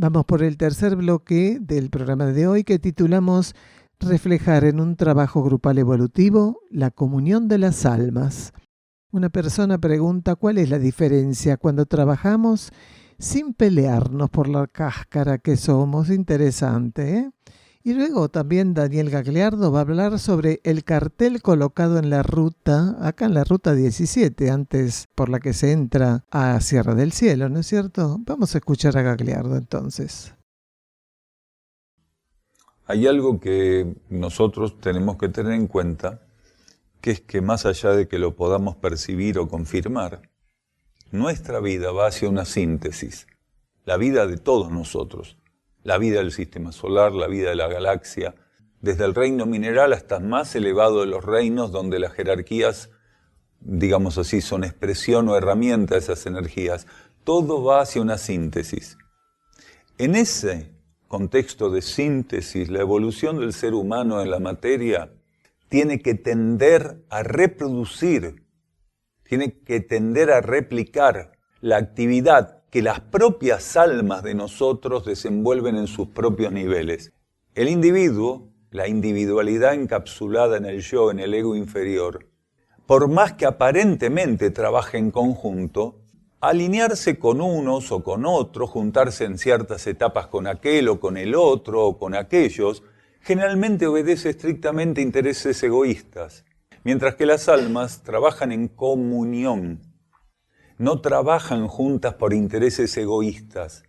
Vamos por el tercer bloque del programa de hoy que titulamos Reflejar en un trabajo grupal evolutivo la comunión de las almas. Una persona pregunta cuál es la diferencia cuando trabajamos sin pelearnos por la cáscara que somos. Interesante, ¿eh? Y luego también Daniel Gagliardo va a hablar sobre el cartel colocado en la ruta, acá en la ruta 17, antes por la que se entra a Sierra del Cielo, ¿no es cierto? Vamos a escuchar a Gagliardo entonces. Hay algo que nosotros tenemos que tener en cuenta, que es que más allá de que lo podamos percibir o confirmar, nuestra vida va hacia una síntesis, la vida de todos nosotros. La vida del sistema solar, la vida de la galaxia, desde el reino mineral hasta el más elevado de los reinos, donde las jerarquías, digamos así, son expresión o herramienta de esas energías. Todo va hacia una síntesis. En ese contexto de síntesis, la evolución del ser humano en la materia tiene que tender a reproducir, tiene que tender a replicar la actividad que las propias almas de nosotros desenvuelven en sus propios niveles. El individuo, la individualidad encapsulada en el yo, en el ego inferior, por más que aparentemente trabaje en conjunto, alinearse con unos o con otros, juntarse en ciertas etapas con aquel o con el otro o con aquellos, generalmente obedece estrictamente a intereses egoístas, mientras que las almas trabajan en comunión, no trabajan juntas por intereses egoístas,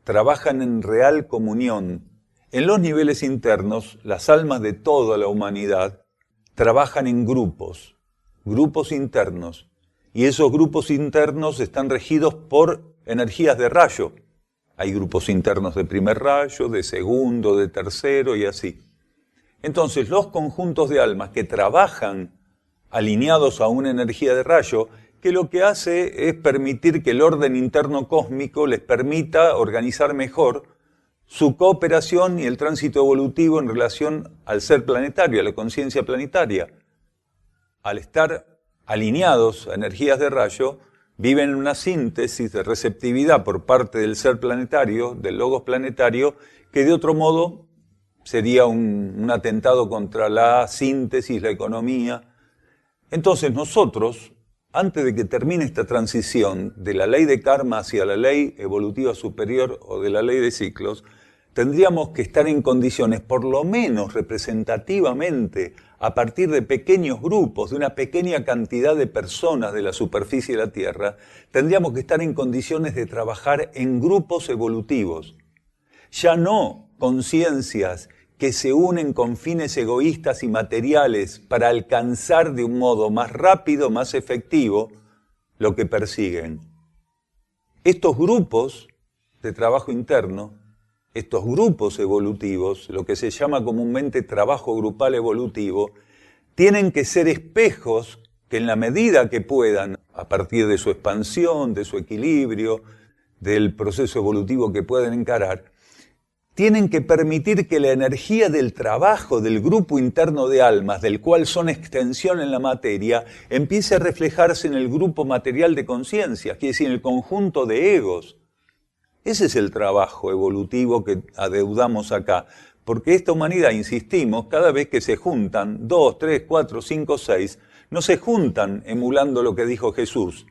trabajan en real comunión. En los niveles internos, las almas de toda la humanidad trabajan en grupos internos, y esos grupos internos están regidos por energías de rayo. Hay grupos internos de primer rayo, de segundo, de tercero y así. Entonces, los conjuntos de almas que trabajan alineados a una energía de rayo, que lo que hace es permitir que el orden interno cósmico les permita organizar mejor su cooperación y el tránsito evolutivo en relación al ser planetario, a la conciencia planetaria. Al estar alineados a energías de rayo, viven en una síntesis de receptividad por parte del ser planetario, del logos planetario, que de otro modo sería un atentado contra la síntesis, la economía. Entonces nosotros, antes de que termine esta transición de la ley de karma hacia la ley evolutiva superior o de la ley de ciclos, tendríamos que estar en condiciones, por lo menos representativamente, a partir de pequeños grupos, de una pequeña cantidad de personas de la superficie de la Tierra, tendríamos que estar en condiciones de trabajar en grupos evolutivos. Ya no conciencias que se unen con fines egoístas y materiales para alcanzar de un modo más rápido, más efectivo, lo que persiguen. Estos grupos de trabajo interno, estos grupos evolutivos, lo que se llama comúnmente trabajo grupal evolutivo, tienen que ser espejos que en la medida que puedan, a partir de su expansión, de su equilibrio, del proceso evolutivo que pueden encarar, tienen que permitir que la energía del trabajo del grupo interno de almas, del cual son extensión en la materia, empiece a reflejarse en el grupo material de conciencias, quiere decir, en el conjunto de egos. Ese es el trabajo evolutivo que adeudamos acá, porque esta humanidad, insistimos, cada vez que se juntan, 2, 3, 4, 5, 6, no se juntan emulando lo que dijo Jesús,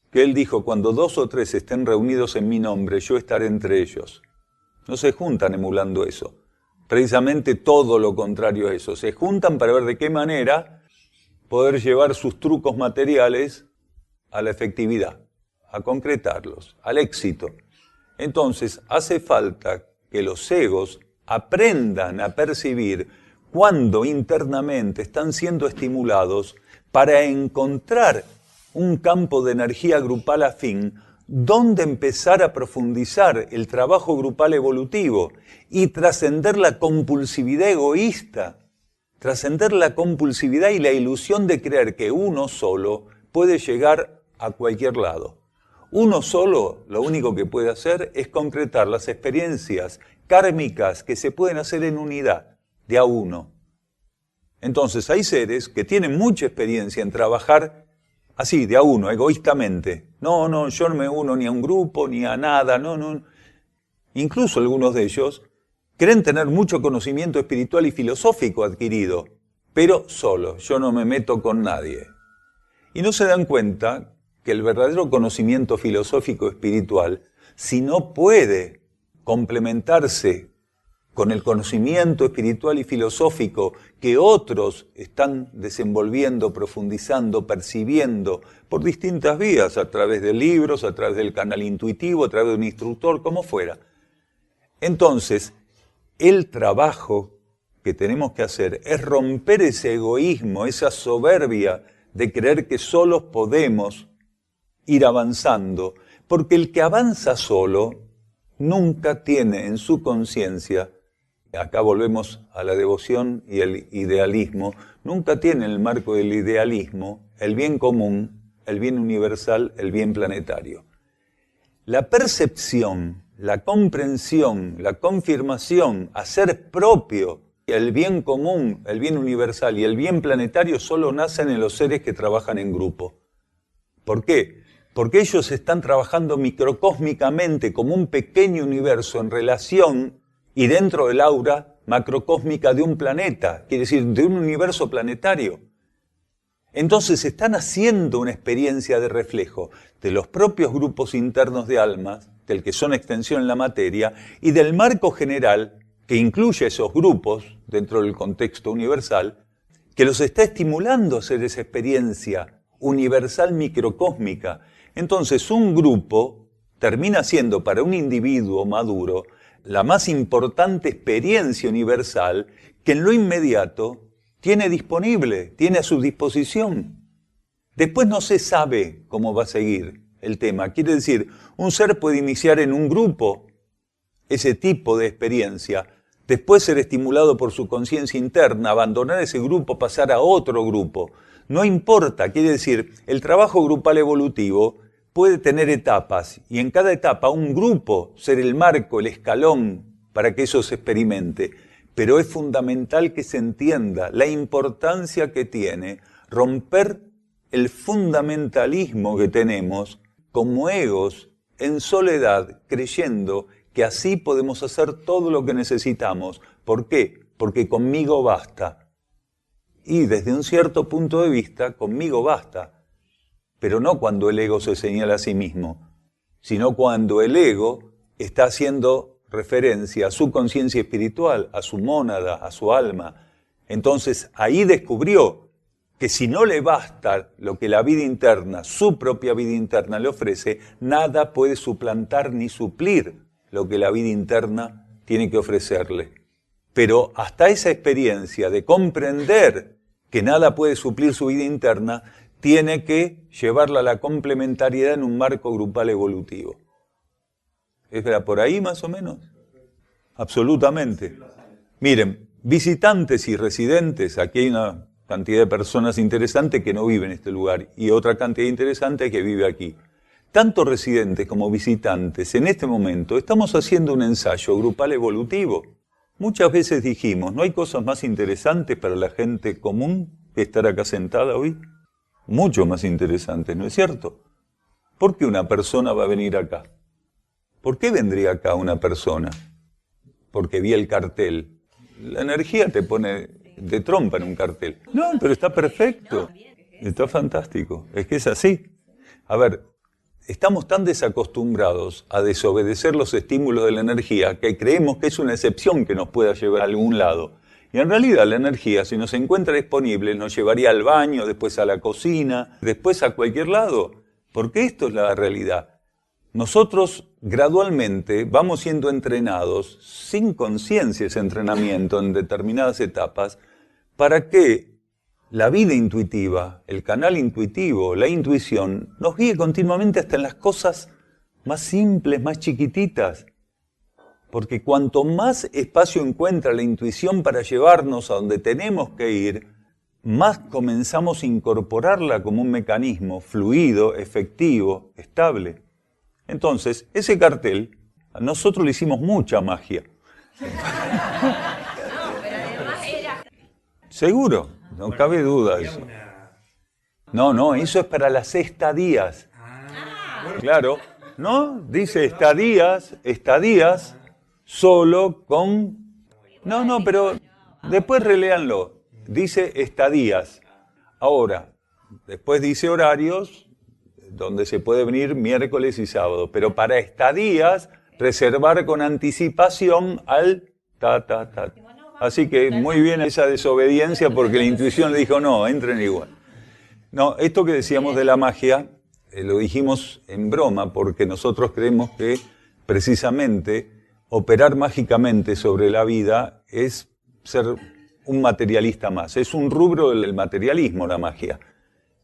que Él dijo, cuando 2 o 3 estén reunidos en mi nombre, yo estaré entre ellos. No se juntan emulando eso. Precisamente todo lo contrario a eso. Se juntan para ver de qué manera poder llevar sus trucos materiales a la efectividad, a concretarlos, al éxito. Entonces, hace falta que los egos aprendan a percibir cuándo internamente están siendo estimulados para encontrar un campo de energía grupal afín donde empezar a profundizar el trabajo grupal evolutivo y trascender la compulsividad egoísta, trascender la compulsividad y la ilusión de creer que uno solo puede llegar a cualquier lado. Uno solo lo único que puede hacer es concretar las experiencias kármicas que se pueden hacer en unidad, de a uno. Entonces hay seres que tienen mucha experiencia en trabajar así, de a uno, egoístamente. No, yo no me uno ni a un grupo, ni a nada, no. Incluso algunos de ellos creen tener mucho conocimiento espiritual y filosófico adquirido, pero solo, yo no me meto con nadie. Y no se dan cuenta que el verdadero conocimiento filosófico espiritual, si no puede complementarse con el conocimiento espiritual y filosófico que otros están desenvolviendo, profundizando, percibiendo por distintas vías, a través de libros, a través del canal intuitivo, a través de un instructor, como fuera. Entonces, el trabajo que tenemos que hacer es romper ese egoísmo, esa soberbia de creer que solos podemos ir avanzando, porque el que avanza solo nunca tiene en su conciencia, acá volvemos a la devoción y el idealismo, nunca tiene en el marco del idealismo el bien común, el bien universal, el bien planetario. La percepción, la comprensión, la confirmación, hacer propio el bien común, el bien universal y el bien planetario solo nacen en los seres que trabajan en grupo. ¿Por qué? Porque ellos están trabajando microcósmicamente como un pequeño universo en relación y dentro del aura macrocósmica de un planeta, quiere decir, de un universo planetario. Entonces están haciendo una experiencia de reflejo de los propios grupos internos de almas, del que son extensión en la materia, y del marco general que incluye a esos grupos dentro del contexto universal, que los está estimulando a hacer esa experiencia universal microcósmica. Entonces un grupo termina siendo para un individuo maduro la más importante experiencia universal que en lo inmediato tiene disponible, tiene a su disposición. Después no se sabe cómo va a seguir el tema. Quiere decir, un ser puede iniciar en un grupo ese tipo de experiencia, después ser estimulado por su conciencia interna, abandonar ese grupo, pasar a otro grupo. No importa, quiere decir, el trabajo grupal evolutivo puede tener etapas y en cada etapa un grupo ser el marco, el escalón para que eso se experimente. Pero es fundamental que se entienda la importancia que tiene romper el fundamentalismo que tenemos como egos en soledad, creyendo que así podemos hacer todo lo que necesitamos. ¿Por qué? Porque conmigo basta. Y desde un cierto punto de vista, conmigo basta. Pero no cuando el ego se señala a sí mismo, sino cuando el ego está haciendo referencia a su conciencia espiritual, a su mónada, a su alma. Entonces ahí descubrió que si no le basta lo que la vida interna, su propia vida interna le ofrece, nada puede suplantar ni suplir lo que la vida interna tiene que ofrecerle. Pero hasta esa experiencia de comprender que nada puede suplir su vida interna, tiene que llevarla a la complementariedad en un marco grupal evolutivo. ¿Es por ahí más o menos? Absolutamente. Miren, visitantes y residentes, aquí hay una cantidad de personas interesantes que no viven en este lugar y otra cantidad interesante que vive aquí. Tanto residentes como visitantes, en este momento estamos haciendo un ensayo grupal evolutivo. Muchas veces dijimos, ¿no hay cosas más interesantes para la gente común que estar acá sentada hoy? Mucho más interesantes, ¿no es cierto? ¿Por qué una persona va a venir acá? ¿Por qué vendría acá una persona? Porque vi el cartel. La energía te pone de trompa en un cartel. No, pero está perfecto. Está fantástico. Es que es así. A ver, estamos tan desacostumbrados a desobedecer los estímulos de la energía que creemos que es una excepción que nos pueda llevar a algún lado. Y en realidad la energía, si nos encuentra disponible, nos llevaría al baño, después a la cocina, después a cualquier lado. Porque esto es la realidad. Nosotros gradualmente vamos siendo entrenados, sin conciencia ese entrenamiento en determinadas etapas, para que la vida intuitiva, el canal intuitivo, la intuición, nos guíe continuamente hasta en las cosas más simples, más chiquititas. Porque cuanto más espacio encuentra la intuición para llevarnos a donde tenemos que ir, más comenzamos a incorporarla como un mecanismo fluido, efectivo, estable. Entonces, ese cartel, a nosotros le hicimos mucha magia. Seguro, no cabe duda eso. No, eso es para las estadías. Claro, ¿no? Dice estadías, solo con... No, pero después reléanlo. Dice estadías. Ahora, después dice horarios, donde se puede venir miércoles y sábado. Pero para estadías, reservar con anticipación al ta. Así que muy bien esa desobediencia porque la intuición le dijo, no, entren igual. No, esto que decíamos de la magia, lo dijimos en broma porque nosotros creemos que precisamente operar mágicamente sobre la vida es ser un materialista más. Es un rubro del materialismo la magia.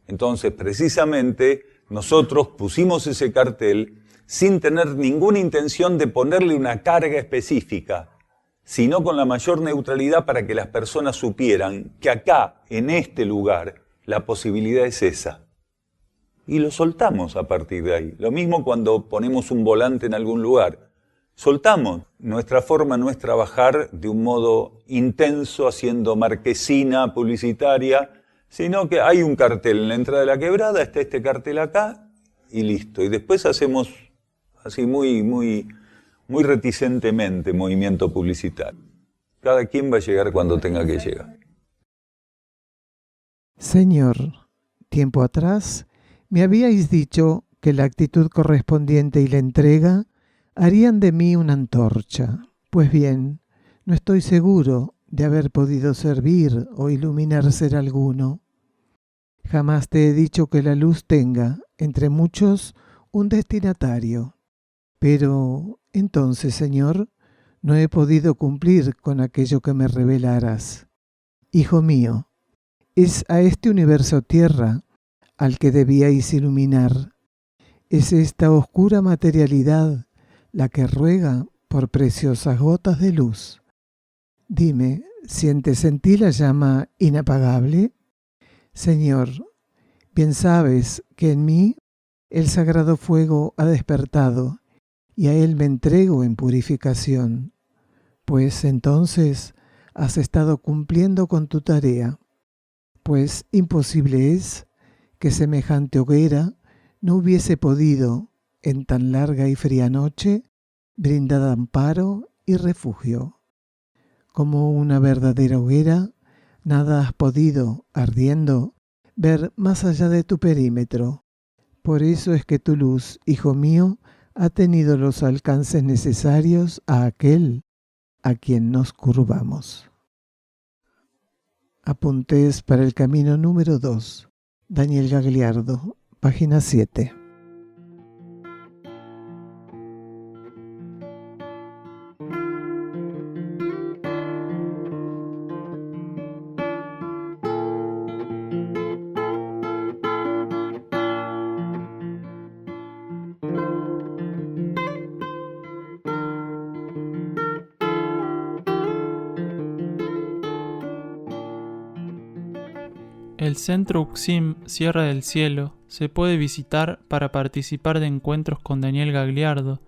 Entonces, precisamente, nosotros pusimos ese cartel sin tener ninguna intención de ponerle una carga específica, sino con la mayor neutralidad para que las personas supieran que acá, en este lugar, la posibilidad es esa. Y lo soltamos a partir de ahí. Lo mismo cuando ponemos un volante en algún lugar. Soltamos. Nuestra forma no es trabajar de un modo intenso, haciendo marquesina publicitaria, sino que hay un cartel en la entrada de la quebrada, está este cartel acá, y listo. Y después hacemos así muy reticentemente movimiento publicitario. Cada quien va a llegar cuando tenga que llegar. Señor, tiempo atrás, me habíais dicho que la actitud correspondiente y la entrega harían de mí una antorcha. Pues bien, no estoy seguro de haber podido servir o iluminar ser alguno. Jamás te he dicho que la luz tenga, entre muchos, un destinatario. Pero entonces, Señor, no he podido cumplir con aquello que me revelaras. Hijo mío, es a este universo tierra al que debíais iluminar. Es esta oscura materialidad la que ruega por preciosas gotas de luz. Dime, ¿sientes en ti la llama inapagable? Señor, bien sabes que en mí el sagrado fuego ha despertado y a él me entrego en purificación. Pues entonces has estado cumpliendo con tu tarea, pues imposible es que semejante hoguera no hubiese podido, en tan larga y fría noche, brindar amparo y refugio. Como una verdadera hoguera, nada has podido, ardiendo, ver más allá de tu perímetro. Por eso es que tu luz, hijo mío, ha tenido los alcances necesarios a aquel a quien nos curvamos. Apuntes para el camino número 2. Daniel Gagliardo, página 7. El Centro UCSIM Sierra del Cielo se puede visitar para participar de encuentros con Daniel Gagliardo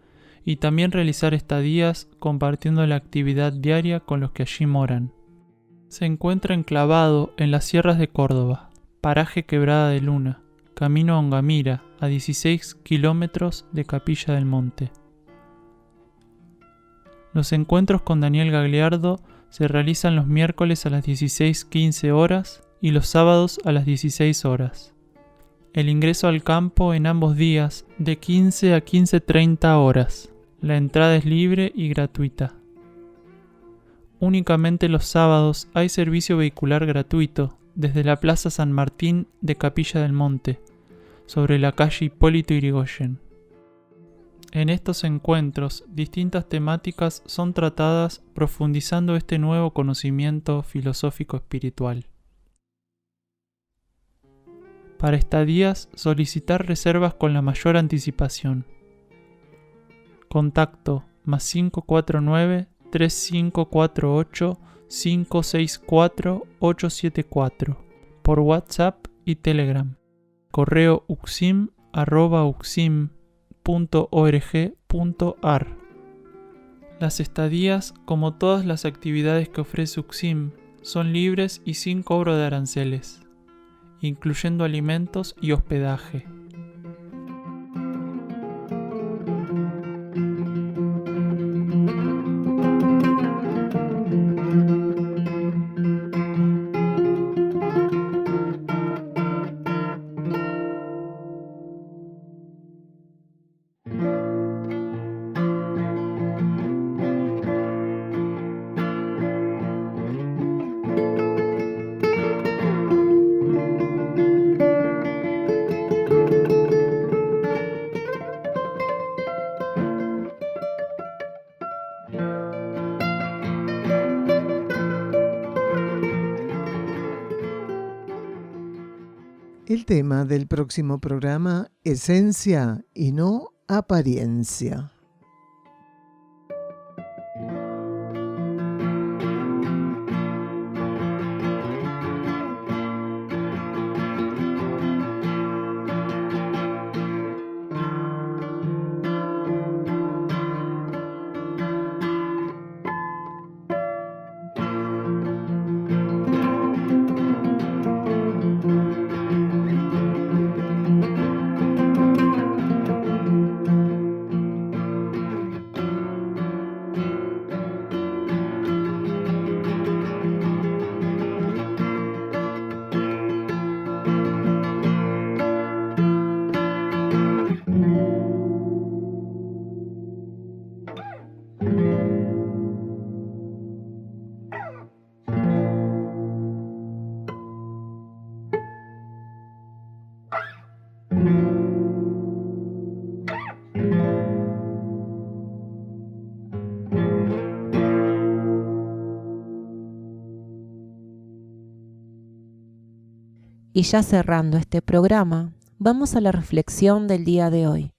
y también realizar estadías compartiendo la actividad diaria con los que allí moran. Se encuentra enclavado en las sierras de Córdoba, paraje Quebrada de Luna, camino a Ongamira, a 16 kilómetros de Capilla del Monte. Los encuentros con Daniel Gagliardo se realizan los miércoles a las 16:15 horas y los sábados a las 16 horas. El ingreso al campo en ambos días de 15 a 15:30 horas. La entrada es libre y gratuita. Únicamente los sábados hay servicio vehicular gratuito desde la Plaza San Martín de Capilla del Monte, sobre la calle Hipólito Yrigoyen. En estos encuentros, distintas temáticas son tratadas profundizando este nuevo conocimiento filosófico espiritual. Para estadías, solicitar reservas con la mayor anticipación. Contacto +549 3548 564 874 por WhatsApp y Telegram. Correo ucsim@ucsim.org.ar. Las estadías, como todas las actividades que ofrece UCSIM, son libres y sin cobro de aranceles, incluyendo alimentos y hospedaje. El tema del próximo programa, esencia y no apariencia. Y ya cerrando este programa, vamos a la reflexión del día de hoy.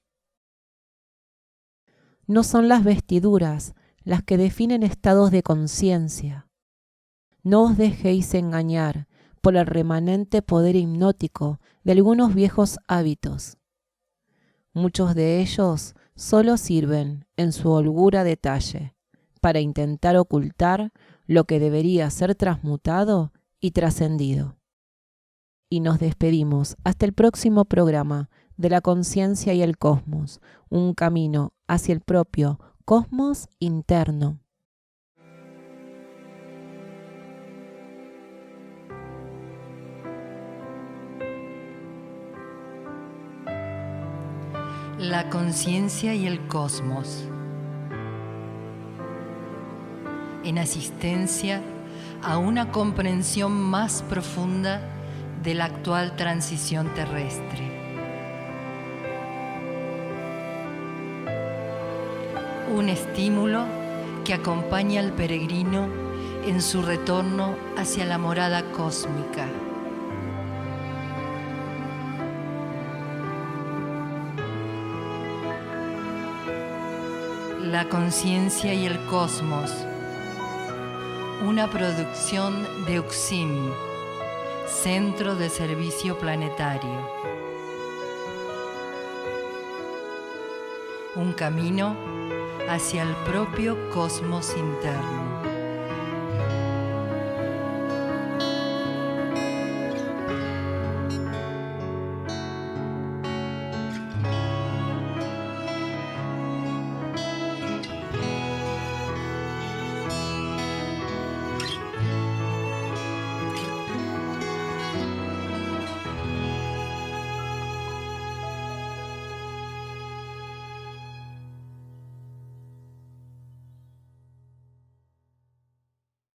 No son las vestiduras las que definen estados de conciencia. No os dejéis engañar por el remanente poder hipnótico de algunos viejos hábitos. Muchos de ellos solo sirven, en su holgura detalle, para intentar ocultar lo que debería ser transmutado y trascendido. Y nos despedimos hasta el próximo programa de la conciencia y el cosmos, un camino hacia el propio cosmos interno. La conciencia y el cosmos. En asistencia a una comprensión más profunda de la actual transición terrestre. Un estímulo que acompaña al peregrino en su retorno hacia la morada cósmica. La conciencia y el cosmos. Una producción de UCSIM, Centro de Servicio Planetario. Un camino hacia el propio cosmos interno.